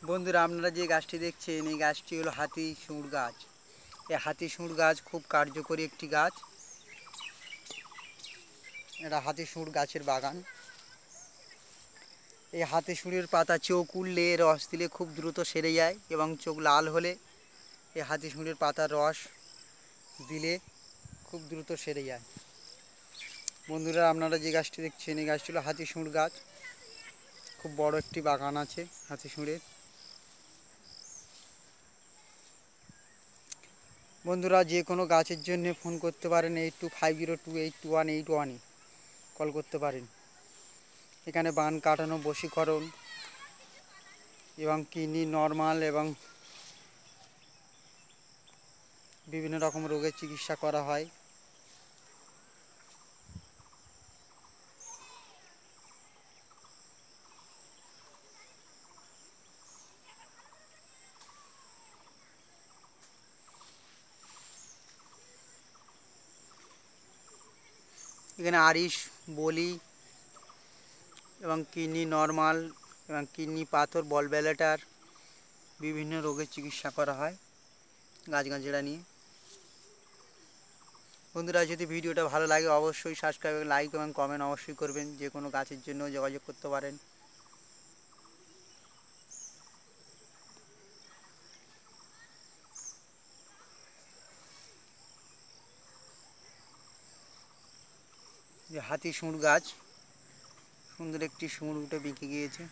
বন্ধুরা, আপনারা যে গাছটি দেখছেন এই গাছটি হলো হাতি সুঁড় গাছ। এই হাতি সুঁড় গাছ খুব কার্যকরী একটি গাছ। এটা হাতি সুঁড় গাছের বাগান। এই হাতি সুঁড়ের পাতা চোখ উঠলে রস দিলে খুব দ্রুত সেরে যায়, এবং চোখ লাল হলে এই হাতি সুঁড়ের পাতার রস দিলে খুব দ্রুত সেরে যায়। বন্ধুরা, আপনারা যে গাছটি দেখছেন এই গাছটি হলো হাতি সুঁড় গাছ। খুব বড় একটি বাগান আছে হাতি সুঁড়ের। বন্ধুরা, যে কোনো গাছের জন্য ফোন করতে পারেন 8250282181 কল করতে পারেন। এখানে বান কাটানো, বশীকরণ এবং কিডনি নর্মাল এবং বিভিন্ন রকম রোগের চিকিৎসা করা হয়। এখানে আরিশ, বলি এবং কিডনি নর্মাল এবং কিডনি পাথর, বল ব্যালেটার বিভিন্ন রোগের চিকিৎসা করা হয় গাছগাছড়া নিয়ে। বন্ধুরা, যদি ভিডিওটা ভালো লাগে অবশ্যই সাবস্ক্রাইব, লাইক এবং কমেন্ট অবশ্যই করবেন। যে কোনো গাছের জন্য যোগাযোগ করতে পারেন। যে হাতি সুঁড় গাছ, সুন্দর একটি সুঁড় উঠে বেঁকে গিয়েছে।